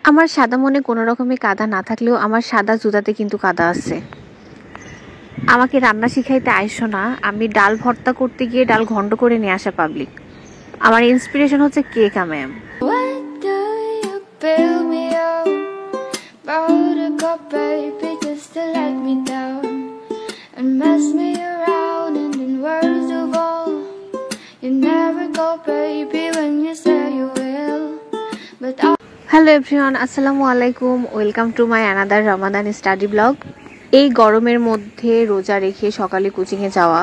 আমার সাদা মনে কোনো রকমের কাদা না থাকলেও আমার সাদা জুতাতে কিন্তু কাদা আছে। আমাকে রান্না শিখাইতে আইসো না, আমি ডাল ভর্তা করতে গিয়ে ডাল ঘন্ট করে নিয়ে আসা পাবলিক। আমার ইন্সপিরেশন হচ্ছে কেকা ম্যাম। হ্যালো এভরিওয়ান, আসসালামু আলাইকুম, welcome to my another Ramadan study blog. এই গরমের মধ্যে রোজা রেখে সকালে কোচিংয়ে যাওয়া,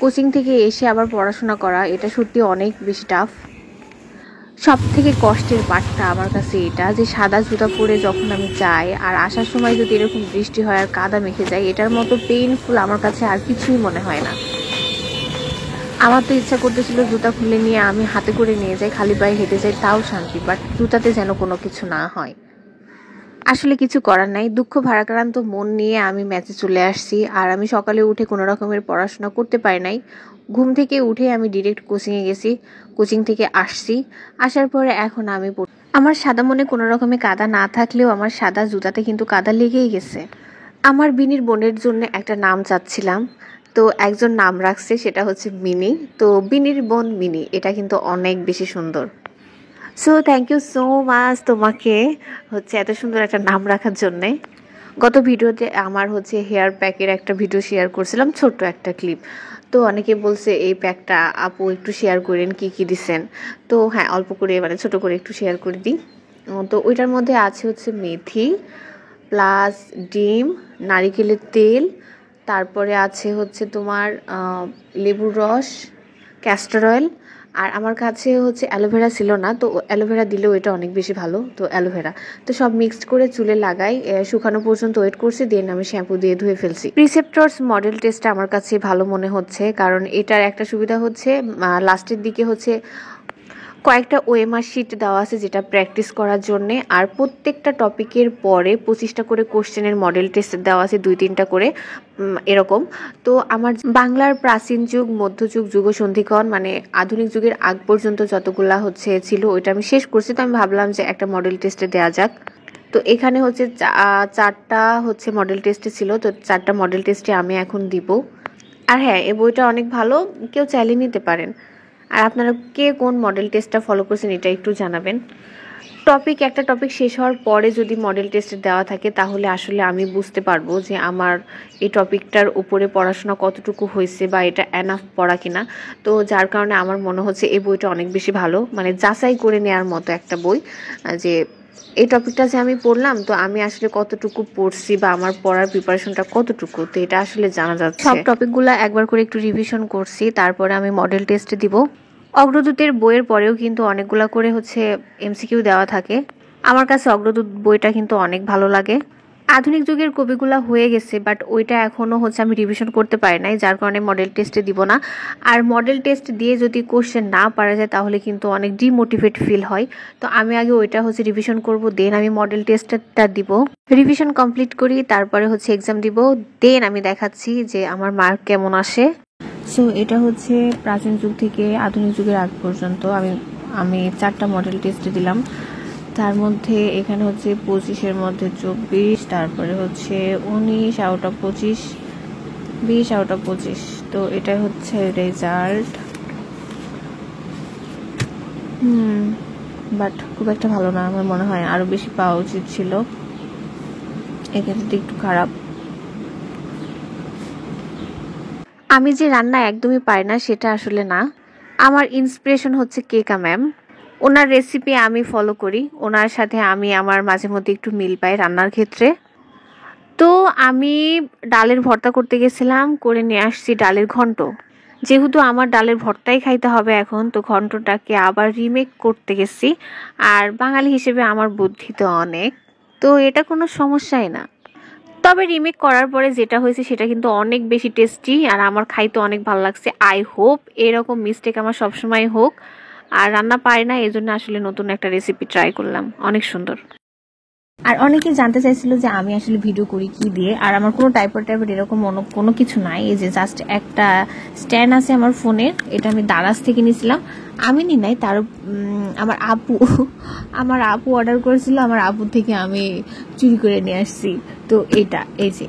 কোচিং থেকে এসে আবার পড়াশোনা করা, এটা সত্যি অনেক বেশি টাফ। সব থেকে কষ্টের পার্টটা আমার কাছে এটা যে সাদা জুতা পরে যখন আমি যাই আর আসার সময় যদি এরকম বৃষ্টি হয় আর কাদা মেখে যায়, এটার মতো পেইনফুল আমার কাছে আর কিছুই মনে হয় না। আমার তো ইচ্ছা করতেছিল জুতা খুলে নিয়ে আমি হাতে করে নিয়ে যাই, খালি পায়ে হেঁটে যাই, তাও শান্তি, বাট জুতাতে যেন কোনো কিছু না হয়। আসলে কিছু করার নাই, দুঃখ ভারাক্রান্ত মন নিয়ে আমি ম্যাচে চলে আসছি। আর আমি সকালে উঠে কোনো রকমের পড়াশোনা করতে পারি নাই। ঘুম থেকে উঠে আমি ডিরেক্ট কোচিংয়ে গেছি, কোচিং থেকে আসছি, আসার পরে এখন আমি আমার সাদা মনে কোনো রকমের কাদা না থাকলেও আমার সাদা জুতাতে কিন্তু কাদা লেগেই গেছে। আমার বিনির বোনের জন্য একটা নাম চাচ্ছিলাম, তো একজন নাম রাখছে, সেটা হচ্ছে মিনি। তো বিনির বোন মিনি, এটা কিন্তু অনেক বেশি সুন্দর। So thank you so much তোমাকে হচ্ছে এত সুন্দর একটা নাম রাখার জন্যে। গত ভিডিওতে আমার হচ্ছে হেয়ার প্যাকের একটা ভিডিও শেয়ার করছিলাম, ছোট্ট একটা ক্লিপ। তো অনেকে বলছে এই প্যাকটা আপু একটু শেয়ার করেন, কি কি দিছেন। তো হ্যাঁ, অল্প করে মানে ছোট করে একটু শেয়ার করে দিই। তো ওইটার মধ্যে আছে হচ্ছে মেথি প্লাস ডিম, নারিকেলের তেল, তারপরে আছে হচ্ছে তোমার লেবুর রস, ক্যাস্টর অয়েল, আর আমার কাছে হচ্ছে অ্যালোভেরা ছিল না, তো অ্যালোভেরা দিলেও এটা অনেক বেশি ভালো, তো অ্যালোভেরা। তো সব মিক্সড করে চুলে লাগাই, শুকানো পর্যন্ত ওয়েট করছি, দেন আমি শ্যাম্পু দিয়ে ধুয়ে ফেলছি। প্রিসেপ্টরস মডেল টেস্টটা আমার কাছে ভালো মনে হচ্ছে, কারণ এটার একটা সুবিধা হচ্ছে লাস্টের দিকে হচ্ছে কয়েকটা ওএমআর শিট দেওয়া আছে যেটা প্র্যাকটিস করার জন্যে, আর প্রত্যেকটা টপিকের পরে 25টা করে কোশ্চেনের মডেল টেস্ট দেওয়া আছে, 2-3টা করে এরকম। তো আমার বাংলার প্রাচীন যুগ, মধ্যযুগ, যুগসন্ধিক্ষণ মানে আধুনিক যুগের আগ পর্যন্ত যতগুলা হচ্ছে ছিল ওইটা আমি শেষ করছি। তো আমি ভাবলাম যে একটা মডেল টেস্টে দেওয়া যাক। তো এখানে হচ্ছে 4টা হচ্ছে মডেল টেস্টে ছিল, তো 4টা মডেল টেস্টে আমি এখন দিব। আর হ্যাঁ, এই বইটা অনেক ভালো, কেউ চাইলে নিতে পারেন। আর আপনারা কে কোন মডেল টেস্টটা ফলো করছেন এটা একটু জানাবেন। একটা টপিক শেষ হওয়ার পরে যদি মডেল টেস্টে দেওয়া থাকে তাহলে আসলে আমি বুঝতে পারবো যে আমার এই টপিকটার উপরে পড়াশোনা কতটুকু হয়েছে বা এটা এনাফ পড়া কিনা। তো যার কারণে আমার মনে হচ্ছে এই বইটা অনেক বেশি ভালো, মানে যাচাই করে নেওয়ার মতো একটা বই, যে এই টপিকটা যে আমি পড়লাম তো আমি আসলে কতটুকু পড়ছি বা আমার পড়ার প্রিপারেশনটা কতটুকু, তো এটা আসলে জানা যাচ্ছে। সব টপিকগুলো একবার করে একটু রিভিশন করছি, তারপরে আমি মডেল টেস্টে দিব। অগ্রদূতের বইয়ের পরেও কিন্তু অনেকগুলা করে হচ্ছে এমসিকিউ দেওয়া থাকে। আমার কাছে অগ্রদূত বইটা কিন্তু অনেক ভালো লাগে। আধুনিক যুগের কবিগুলা হয়ে গেছে, বাট ওইটা এখনও হচ্ছে আমি রিভিশন করতে পারি নাই, যার কারণে মডেল টেস্টে দিব না। আর মডেল টেস্ট দিয়ে যদি কোশ্চেন না পারা যায় তাহলে কিন্তু অনেক ডিমোটিভেট ফিল হয়। তো আমি আগে ওইটা হচ্ছে রিভিশন করব, দেন আমি মডেল টেস্টটা দিব। রিভিশন কমপ্লিট করি, তারপরে হচ্ছে এক্সাম দিব, দেন আমি দেখাচ্ছি যে আমার মার্ক কেমন আসে। সো এটা হচ্ছে প্রাচীন যুগ থেকে আধুনিক যুগের আগ পর্যন্ত আমি 4টা মডেল টেস্টে দিলাম। তার মধ্যে এখানে হচ্ছে 25-এর মধ্যে 24, তারপরে হচ্ছে 19 আউট অফ 25, 20 আউট অফ 25। তো এটা হচ্ছে রেজাল্ট। বাট খুব একটা ভালো না, আমার মনে হয় আরো বেশি পাওয়া উচিত ছিল, এক্ষেত্রে একটু খারাপ। আমি যে রান্না একদমই পারি না সেটা আসলে না, আমার ইন্সপিরেশন হচ্ছে কেকা ম্যাম। ওনার রেসিপি আমি ফলো করি, ওনার সাথে আমি আমার মাঝে মধ্যে একটু মিল পাই রান্নার ক্ষেত্রে। তো আমি ডালের ভর্তা করতে গেছিলাম, করে নিয়ে আসছি ডালের ঘন্ট। যেহেতু আমার ডালের ভর্তাই খাইতে হবে এখন, তো ঘন্টটাকে আবার রিমেক করতে গেছি। আর বাঙালি হিসেবে আমার বুদ্ধি তো অনেক, তো এটা কোনো সমস্যাই না। তবে রিমেক করার পরে যেটা হয়েছে সেটা কিন্তু অনেক বেশি টেস্টি, আর আমার খাইতে অনেক ভালো লাগছে। আই হোপ এরকম মিস্টেক আমার সবসময় হোক। আর রান্না পারি না, এজন্য আসলে নতুন একটা রেসিপি ট্রাই করলাম, অনেক সুন্দর। আর অনেকে জানতে চাইছিল যে আমি আসলে ভিডিও করি কি দিয়ে, আর আমার কোনো টাইপড এরকম কোনো কিছু নাই। এই যে জাস্ট একটা স্ট্যান্ড আছে আমার ফোনের, এটা আমি দারাজ থেকে নিয়েছিলাম। আমি নি নাই, তার আমার আপু অর্ডার করেছিল, আমার আপু থেকে আমি চুরি করে নিয়ে আসছি। তো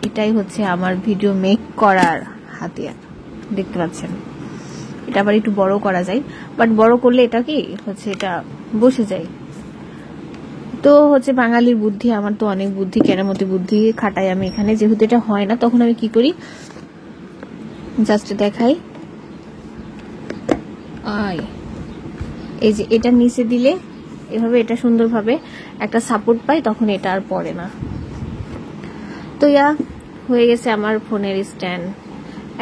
এটাই হচ্ছে আমার ভিডিও মেক করার হাতিয়ার, দেখতে পাচ্ছেন। এটা আবার একটু বড় করা যায়, বাট বড় করলে এটা কি হচ্ছে, এটা বসে যায়। তো হচ্ছে বাঙালির বুদ্ধি, আমার তো অনেক বুদ্ধি, কেরামতি বুদ্ধি খাটাই আমি এখানে। যেহেতু এটা হয় না, তখন আমি কি করি, জাস্ট দেখাই। এই যে এটা নিচে দিলে এভাবে এটা সুন্দরভাবে একটা সাপোর্ট পাই, তখন এটা আর পড়ে না। তো হয়ে গেছে আমার ফোনের স্ট্যান্ড।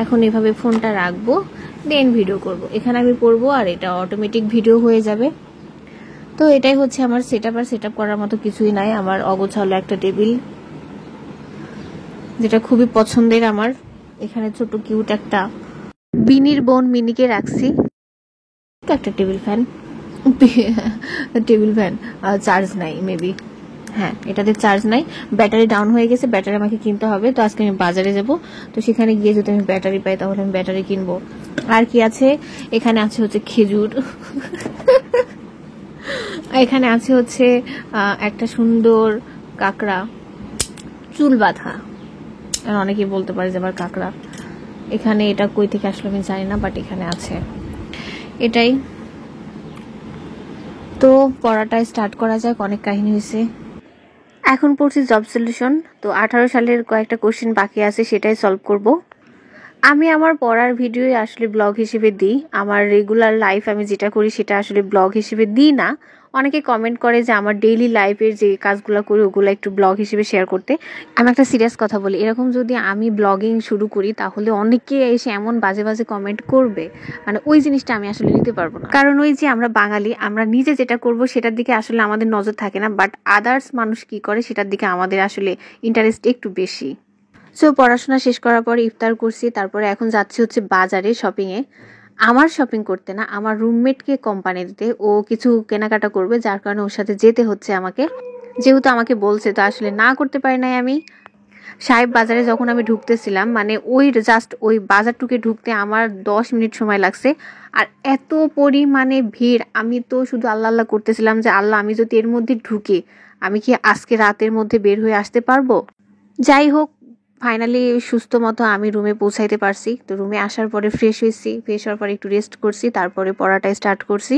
এখন এভাবে ফোনটা রাখবো, দেন ভিডিও করব। এখানে আমি পড়বো আর এটা অটোমেটিক ভিডিও হয়ে যাবে। তো এটাই হচ্ছে আমার সেটআপ করার মতো কিছুই নাই। আমার অগোছালো একটা টেবিল, যেটা খুবই পছন্দের আমার। এখানে ছোট কিউট একটা বিনির বোন মিনিকে রাখছি। একটা টেবিল ফ্যান চার্জ নাই মেবি, হ্যাঁ এটাতে চার্জ নাই, ব্যাটারি ডাউন হয়ে গেছে, ব্যাটারি আমাকে কিনতে হবে। তো আজকে আমি বাজারে যাব, তো সেখানে গিয়ে যদি আমি ব্যাটারি পাই তাহলে আমি ব্যাটারি কিনবো। আর কি আছে, এখানে আছে হচ্ছে খেজুর এখানে আছে হচ্ছে একটা সুন্দর কাঁকড়া, চুল বাঁধা। অনেকেই বলতে পারে যে আবার কাঁকড়া, এখানে এটা কই থেকে আসলে আমি জানি না, বাট এখানে আছে। এটাই তো, পড়াটা স্টার্ট করা যাক, অনেক কাহিনী হয়েছে। এখন পড়ছি জব সলিউশন। তো 18 সালের কয়েকটা কোশ্চেন বাকি আছে, সেটাই সলভ করব। আমি আমার পড়ার ভিডিও আসলে ব্লগ হিসেবে দিই, আমার রেগুলার লাইফ আমি যেটা করি সেটা আসলে ব্লগ হিসেবে দিই না। অনেকে কমেন্ট করে যে আমার ডেইলি লাইফের যে কাজগুলো করি ওগুলো একটু ব্লগ হিসেবে শেয়ার করতে। আমি একটা সিরিয়াস কথা বলি, এরকম যদি আমি ব্লগিং শুরু করি তাহলে অনেকে এসে এমন বাজে বাজে কমেন্ট করবে, মানে ওই জিনিসটা আমি আসলে নিতে পারবো না। কারণ ওই যে আমরা বাঙালি, আমরা নিজে যেটা করব সেটার দিকে আসলে আমাদের নজর থাকে না, বাট আদার্স মানুষ কি করে সেটার দিকে আমাদের আসলে ইন্টারেস্ট একটু বেশি। সো পড়াশোনা শেষ করার পর ইফতার করছি, তারপরে এখন যাচ্ছি হচ্ছে বাজারে শপিংয়ে। আমার শপিং করতে না, আমার রুমমেটকে কোম্পানি দিতে, ও কিছু কেনাকাটা করবে, যার কারণে ওর সাথে যেতে হচ্ছে আমাকে। যেহেতু আমাকে বলছে, তো আসলে না করতে পারি নাই আমি। সাহেব বাজারে যখন আমি ঢুকতেছিলাম, মানে ওই বাজারটুকে ঢুকতে আমার 10 মিনিট সময় লাগছে। আর এত পরিমাণে ভিড়, আমি তো শুধু আল্লাহ আল্লাহ করতেছিলাম যে আল্লাহ, আমি যদি এর মধ্যে ঢুকি, আমি কি আজকে রাতের মধ্যে বের হয়ে আসতে পারবো। যাই হোক, ফাইনালি সুস্থ মতো আমি রুমে পৌঁছাইতে পারছি। তো রুমে আসার পরে ফ্রেশ হয়েছি, ফ্রেশ হওয়ার পরে একটু রেস্ট করছি, তারপরে পড়াটা স্টার্ট করছি।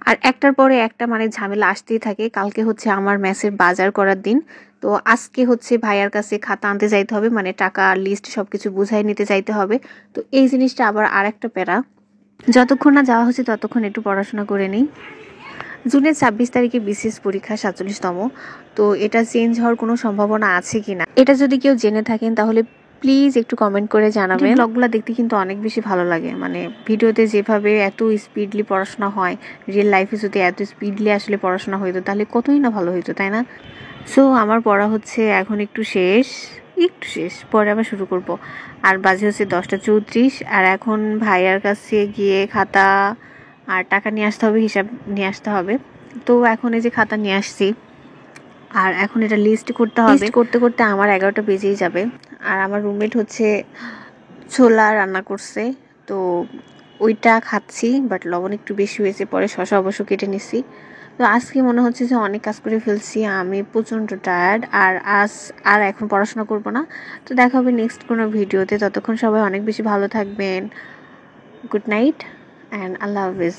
আর একটার পরে একটা মানে ঝামেলা আসতেই থাকে। কালকে হচ্ছে আমার মেসের বাজার করার দিন, তো আজকে হচ্ছে ভাইয়ার কাছে খাতা আনতে যাইতে হবে, মানে টাকা লিস্ট সবকিছু বুঝাই নিতে যাইতে হবে। তো এই জিনিসটা আবার আর একটা প্যারা। যতক্ষণ না যাওয়া হচ্ছে ততক্ষণ একটু পড়াশোনা করে নিই। জুনের 26 তারিখে বিসিএস পরীক্ষা, 47তম। তো এটা চেঞ্জ হওয়ার কোনো সম্ভাবনা আছে কিনা, এটা যদি কেউ জেনে থাকেন তাহলে প্লিজ একটু কমেন্ট করে জানাবেন। ব্লগগুলো দেখতে কিন্তু অনেক বেশি ভালো লাগে, মানে ভিডিওতে যেভাবে এত স্পিডলি পড়াশোনা হয়, রিয়েল লাইফে যদি এত স্পিডলি আসলে পড়াশোনা হইতো তাহলে কতই না ভালো হইতো, তাই না? সো আমার পড়া হচ্ছে এখন একটু শেষ, পরে আবার শুরু করব। আর বাজে হচ্ছে 10টা 34। আর এখন ভাইয়ার কাছে গিয়ে খাতা আর টাকা নিয়ে আসতে হবে, হিসাব নিয়ে আসতে হবে। তো এখন এই যে খাতা নিয়ে আসছি, আর এখন এটা লিস্ট করতে হবে। লিস্ট করতে করতে আমার 11টা বেজেই যাবে। আর আমার রুমমেট হচ্ছে ছোলা রান্না করছে, তো ওইটা খাচ্ছি, বাট লবণ একটু বেশি হয়েছে, পরে শসা অবশ্য কেটে নিছি। তো আজকে মনে হচ্ছে যে অনেক কাজ করে ফেলছি, আমি প্রচণ্ড টায়ার্ড। আর এখন পড়াশোনা করব না। তো দেখা হবে নেক্সট কোনো ভিডিওতে, ততক্ষণ সবাই অনেক বেশি ভালো থাকবেন। Good night and Allah Hafiz.